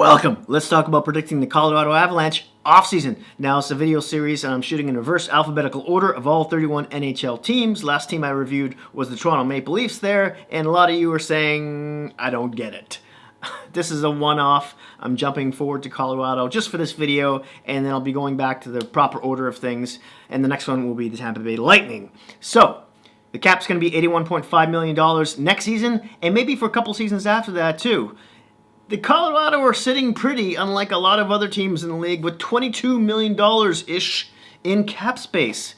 Welcome! Let's talk about predicting the Colorado Avalanche offseason. Now it's a video series and I'm shooting in reverse alphabetical order of all 31 NHL teams. Last team I reviewed was the Toronto Maple Leafs there, and a lot of you are saying, I don't get it. This is a one-off. I'm jumping forward to Colorado just for this video, and then I'll be going back to the proper order of things, and the next one will be the Tampa Bay Lightning. So, the cap's going to be $81.5 million next season, and maybe for a couple seasons after that too. The Colorado are sitting pretty, unlike a lot of other teams in the league, with $22 million-ish in cap space.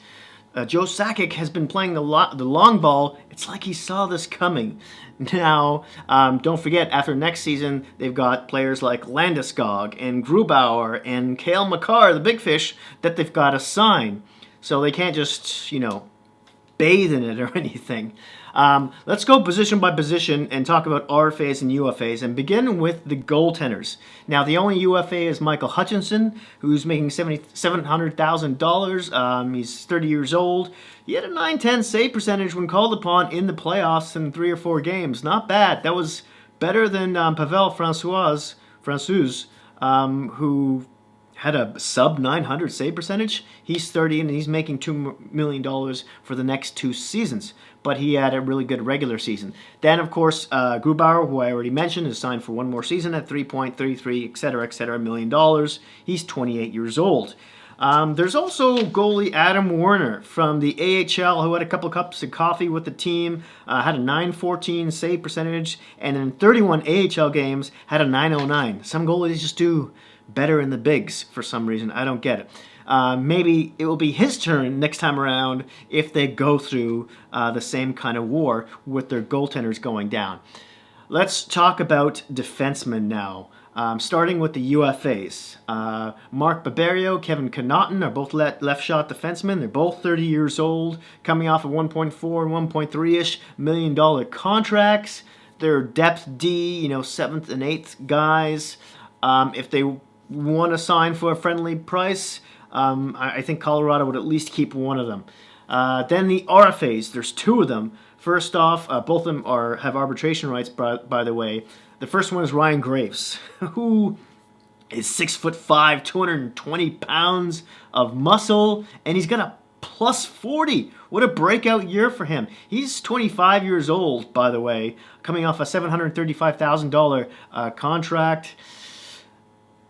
Joe Sakic has been playing the long ball. It's like he saw this coming. Now, don't forget, after next season, they've got players like Landeskog and Grubauer and Cale Makar, the big fish, that they've got to sign. So they can't just, bathe in it or anything. Let's go position by position and talk about RFAs and UFAs, and begin with the goaltenders. Now, the only UFA is Michael Hutchinson, who's making $700,000. He's 30 years old. He had a .910 save percentage when called upon in the playoffs in 3 or 4 games. Not bad. That was better than Pavel Francouz, who had a sub-900 save percentage. He's 30 and he's making $2 million for the next 2 seasons. But he had a really good regular season. Then, of course, Grubauer, who I already mentioned, is signed for 1 more season at $3.33, etc., million. He's 28 years old. There's also goalie Adam Werner from the AHL, who had a couple cups of coffee with the team, had a .914 save percentage, and in 31 AHL games had a .909. Some goalies just do better in the bigs for some reason. I don't get it. Maybe it will be his turn next time around if they go through the same kind of war with their goaltenders going down. Let's talk about defensemen now. Starting with the UFAs. Mark Barberio, Kevin Connaughton are both left shot defensemen. They're both 30 years old, coming off of 1.4 and 1.3-ish million dollar contracts. They're depth D, 7th and 8th guys. If they want to sign for a friendly price, I think Colorado would at least keep one of them. Then the RFAs, there's 2 of them. First off, both of them have arbitration rights, by the way. The first one is Ryan Graves, who is 6'5", 220 pounds of muscle, and he's got a plus 40. What a breakout year for him. He's 25 years old, by the way, coming off a $735,000 contract.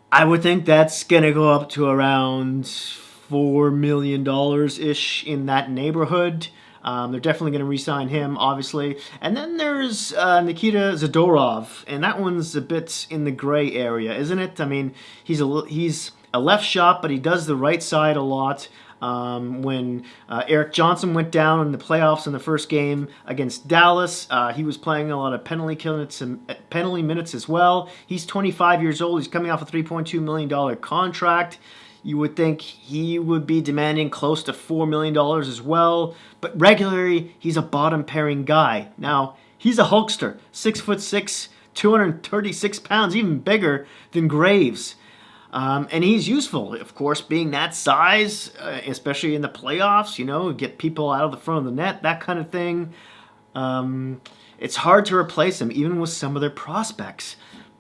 I would think that's going to go up to around $4 million-ish in that neighborhood. They're definitely going to re-sign him, obviously. And then there's Nikita Zadorov, and that one's a bit in the gray area, isn't it? I mean, he's a left shot, but he does the right side a lot. When Eric Johnson went down in the playoffs in the first game against Dallas, he was playing a lot of penalty minutes as well. He's 25 years old. He's coming off a $3.2 million contract. You would think he would be demanding close to $4 million as well. But regularly, he's a bottom-pairing guy. Now, he's a Hulkster, 6'6", 236 pounds, even bigger than Graves. And he's useful, of course, being that size, especially in the playoffs, get people out of the front of the net, that kind of thing. It's hard to replace him, even with some of their prospects.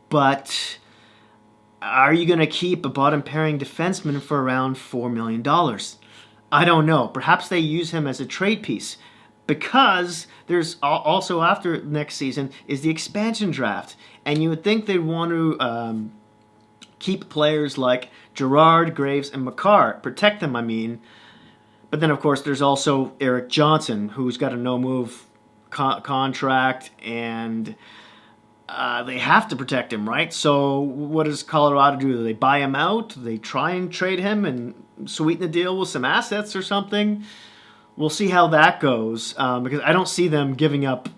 But are you going to keep a bottom-pairing defenseman for around $4 million? I don't know. Perhaps they use him as a trade piece. Because there's also, after next season, is the expansion draft. And you would think they'd want to keep players like Gerard, Graves, and Makar. Protect them, I mean. But then, of course, there's also Eric Johnson, who's got a no-move contract, and they have to protect him, right? So what does Colorado do? Do they buy him out? Do they try and trade him and sweeten the deal with some assets or something? We'll see how that goes, because I don't see them giving up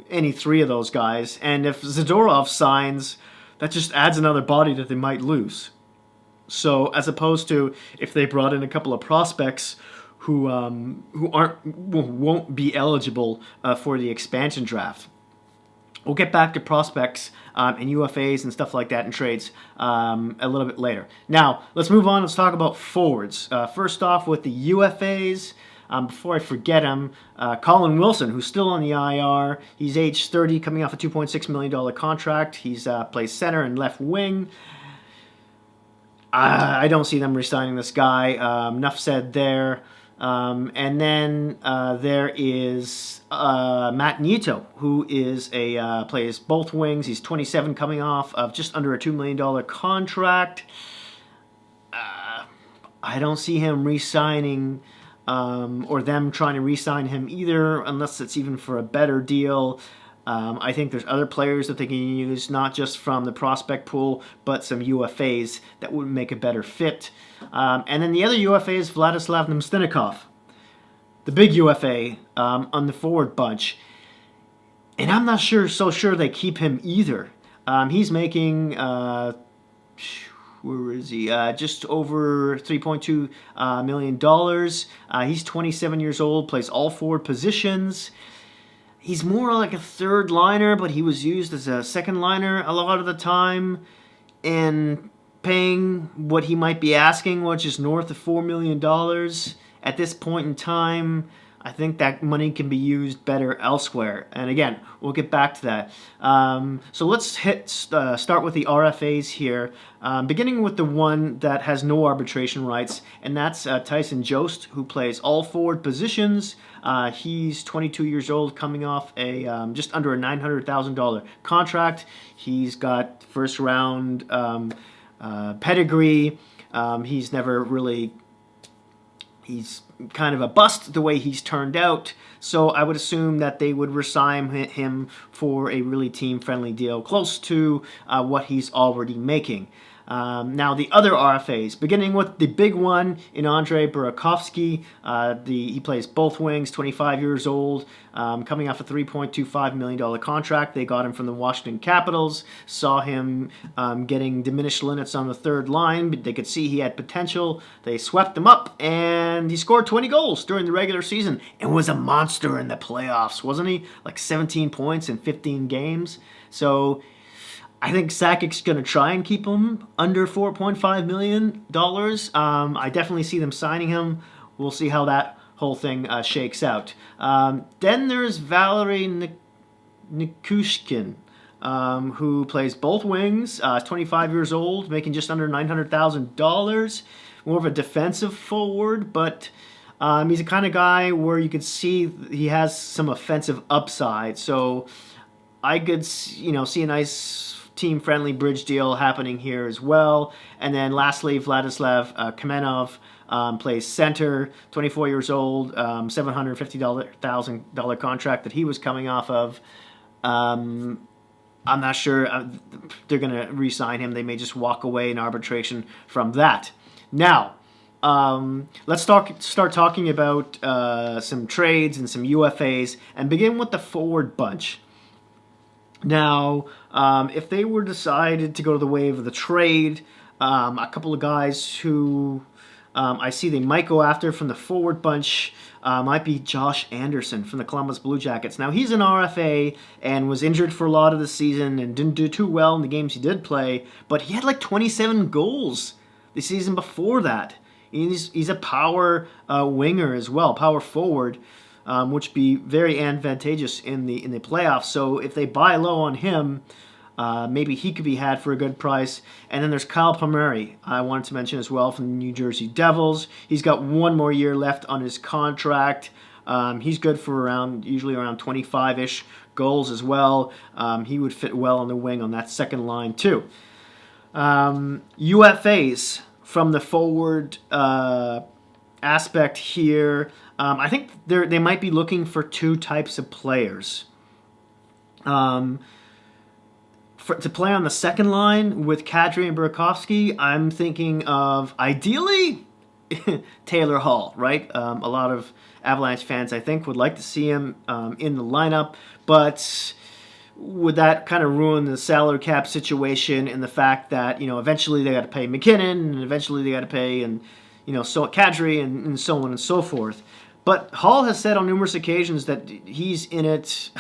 any 3 of those guys. And if Zadorov signs, that just adds another body that they might lose. So as opposed to if they brought in a couple of prospects who won't be eligible for the expansion draft. We'll get back to prospects and UFAs and stuff like that in trades a little bit later. Now, let's move on. Let's talk about forwards. First off, with the UFAs, Before I forget him, Colin Wilson, who's still on the IR. He's age 30, coming off a $2.6 million contract. He's plays center and left wing. I don't see them re-signing this guy. Enough said there. And then there is Matt Nieto, who is plays both wings. He's 27, coming off of just under a $2 million contract. I don't see him re-signing or them trying to re-sign him either, unless it's even for a better deal. I think there's other players that they can use, not just from the prospect pool, but some UFAs that would make a better fit. And then the other UFA is Vladislav Namstnikov, the big UFA on the forward bunch. And I'm not so sure they keep him either. He's making, where is he? Just over $3.2 million. He's 27 years old, plays all forward positions. He's more like a third liner, but he was used as a second liner a lot of the time. And paying what he might be asking, which is north of $4 million at this point in time, I think that money can be used better elsewhere. And again, we'll get back to that. So let's start with the RFAs here, beginning with the one that has no arbitration rights, and that's Tyson Jost, who plays all forward positions. He's 22 years old, coming off a just under a $900,000 contract. He's got first round pedigree. He's never really... He's kind of a bust the way he's turned out, so I would assume that they would re-sign him for a really team-friendly deal, close to what he's already making. Now, the other RFAs, beginning with the big one in Andrei Burakovsky. He plays both wings, 25 years old, coming off a $3.25 million contract. They got him from the Washington Capitals, saw him getting diminished minutes on the third line, but they could see he had potential. They swept him up, and he scored 20 goals during the regular season and was a monster in the playoffs, wasn't he? Like 17 points in 15 games. So I think Sakic's going to try and keep him under $4.5 million. I definitely see them signing him. We'll see how that whole thing shakes out. Then there's Valery Nikushkin, who plays both wings, 25 years old, making just under $900,000. More of a defensive forward, but he's the kind of guy where you could see he has some offensive upside. So I could see a nice team-friendly bridge deal happening here as well. And then lastly, Vladislav Kamenov plays center, 24 years old, $750,000 contract that he was coming off of. I'm not sure they're going to re-sign him. They may just walk away in arbitration from that. Now, let's start talking about some trades and some UFAs, and begin with the forward bunch. Now, if they were decided to go to the way of the trade, a couple of guys who I see they might go after from the forward bunch might be Josh Anderson from the Columbus Blue Jackets. Now, he's an RFA and was injured for a lot of the season and didn't do too well in the games he did play, but he had like 27 goals the season before that. He's a power winger as well, power forward, which be very advantageous in the playoffs. So if they buy low on him, maybe he could be had for a good price. And then there's Kyle Palmieri, I wanted to mention as well, from the New Jersey Devils. He's got one more year left on his contract. He's good for usually around 25-ish goals as well. He would fit well on the wing on that second line too. UFAs from the forward aspect here. I think they might be looking for two types of players. To play on the second line with Kadri and Burakovsky, I'm thinking of, ideally, Taylor Hall, right? A lot of Avalanche fans, I think, would like to see him in the lineup, but would that kind of ruin the salary cap situation and the fact that, eventually they got to pay McKinnon, and eventually they got to pay, so Kadri and so on and so forth. But Hall has said on numerous occasions that he's in it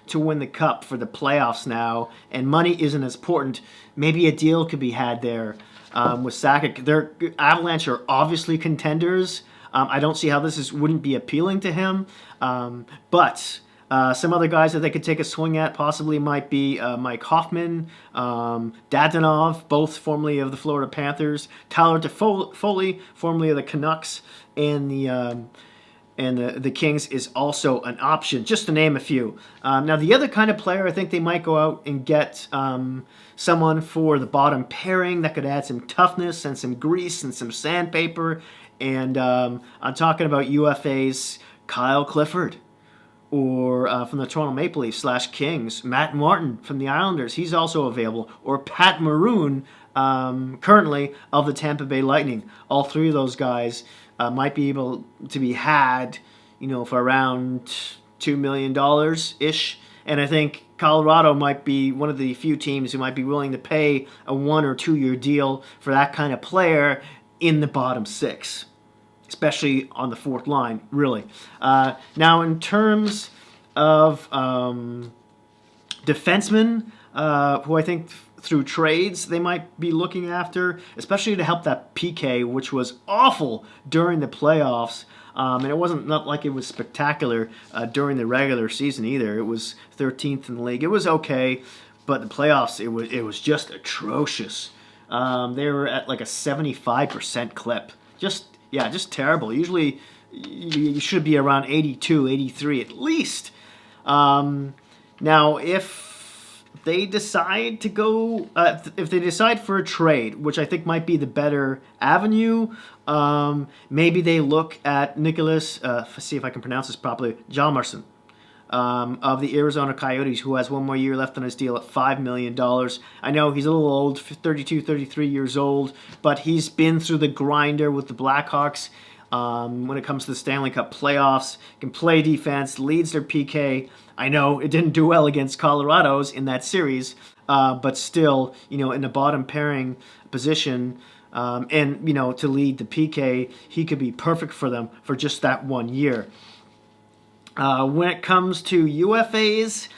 to win the cup for the playoffs now, and money isn't as important. Maybe a deal could be had there with Sakic. Their Avalanche are obviously contenders. I don't see how wouldn't be appealing to him. But some other guys that they could take a swing at possibly might be Mike Hoffman, Dadonov, both formerly of the Florida Panthers, Tyler Toffoli, formerly of the Canucks, and the Kings is also an option, just to name a few. Now, the other kind of player I think they might go out and get someone for the bottom pairing that could add some toughness and some grease and some sandpaper. And I'm talking about UFA's Kyle Clifford, or from the Toronto Maple Leafs / Kings, Matt Martin from the Islanders. He's also available. Or Pat Maroon, currently of the Tampa Bay Lightning. All three of those guys might be able to be had, for around $2 million-ish. And I think Colorado might be one of the few teams who might be willing to pay a 1 or 2 year deal for that kind of player in the bottom 6. Especially on the fourth line, really. Now, in terms of defensemen, who I think through trades they might be looking after, especially to help that PK, which was awful during the playoffs. And it wasn't not like it was spectacular during the regular season either. It was 13th in the league. It was okay, but the playoffs, it was just atrocious. They were at like a 75% clip. Just terrible. Usually you should be around 82, 83 at least. Now, if they decide to go, if they decide for a trade, which I think might be the better avenue, maybe they look at Nicholas, see if I can pronounce this properly, Hjalmarsson, of the Arizona Coyotes, who has 1 more year left on his deal at $5 million. I know he's a little old, 32, 33 years old, but he's been through the grinder with the Blackhawks when it comes to the Stanley Cup playoffs, can play defense, leads their PK. I know it didn't do well against Colorado's in that series, but still, in the bottom pairing position, and, to lead the PK, he could be perfect for them for just that 1 year. When it comes to UFAs,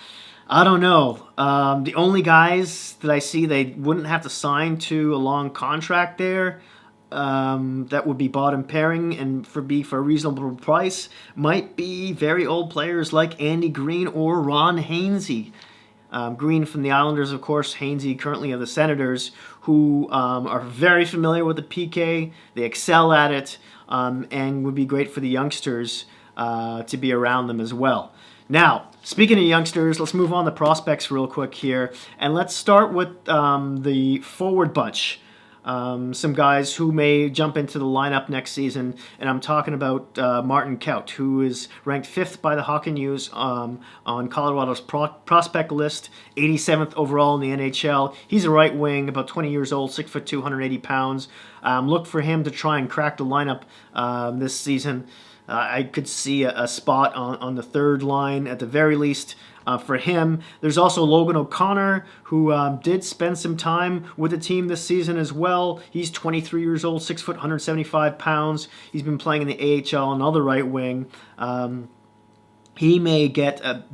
I don't know. The only guys that I see they wouldn't have to sign to a long contract there, that would be bottom pairing and for a reasonable price, might be very old players like Andy Green or Ron Hainsey. Green from the Islanders, of course, Hainsey currently of the Senators, who are very familiar with the PK. They excel at it, and would be great for the youngsters to be around them as well. Now, speaking of youngsters, let's move on to prospects real quick here, and let's start with the forward bunch. Some guys who may jump into the lineup next season, and I'm talking about Martin Kaut, who is ranked 5th by the Hockey News on Colorado's prospect list, 87th overall in the NHL. He's a right wing, about 20 years old, 6'2", 280 pounds. Look for him to try and crack the lineup this season. I could see a spot on the third line at the very least for him. There's also Logan O'Connor, who did spend some time with the team this season as well. He's 23 years old, 6 foot, 175 pounds. He's been playing in the AHL, another right wing. He may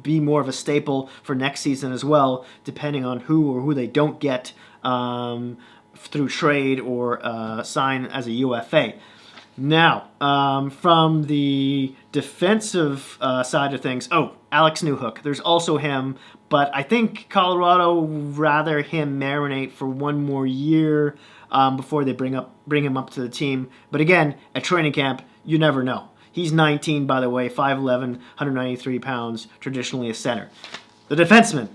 be more of a staple for next season as well, depending on who they don't get through trade or sign as a UFA. Now, from the defensive side of things, Alex Newhook. There's also him, but I think Colorado would rather him marinate for 1 more year before they bring him up to the team. But again, at training camp, you never know. He's 19, by the way, 5'11", 193 pounds, traditionally a center. The defenseman,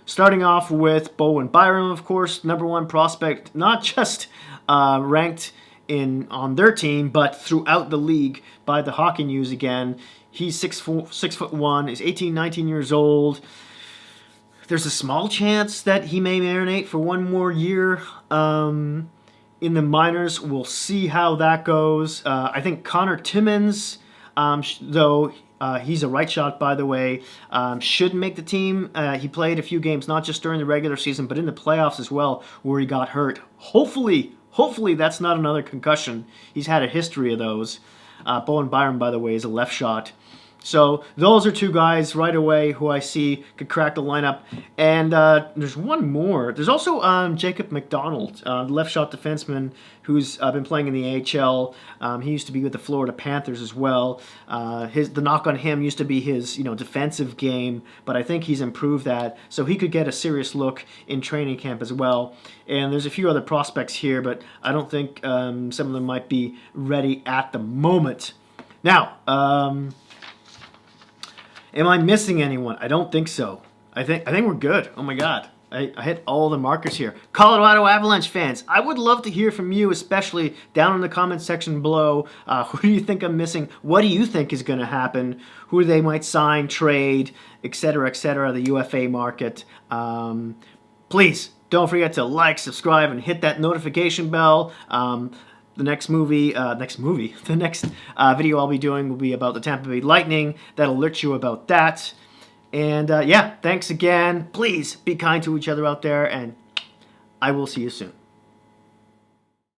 starting off with Bowen Byram, of course, number 1 prospect, not just ranked on their team, but throughout the league by the Hockey News again. He's 6'1", is 18, 19 years old. There's a small chance that he may marinate for 1 more year in the minors. We'll see how that goes. I think Connor Timmins, though he's a right shot, by the way, should make the team. He played a few games, not just during the regular season, but in the playoffs as well, where he got hurt. Hopefully that's not another concussion. He's had a history of those. Bowen Byram, by the way, is a left shot. So those are two guys right away who I see could crack the lineup. And there's one more. There's also Jacob McDonald, left shot defenseman who's been playing in the AHL. He used to be with the Florida Panthers as well. The knock on him used to be his defensive game, but I think he's improved that. So he could get a serious look in training camp as well. And there's a few other prospects here, but I don't think some of them might be ready at the moment. Now, am I missing anyone? I don't think so. I think we're good. Oh my God. I hit all the markers here. Colorado Avalanche fans, I would love to hear from you, especially down in the comments section below. Who do you think I'm missing? What do you think is going to happen? Who they might sign, trade, etc., the UFA market. Please don't forget to like, subscribe, and hit that notification bell. The next video I'll be doing will be about the Tampa Bay Lightning. That'll alert you about that. And yeah, thanks again. Please be kind to each other out there, and I will see you soon.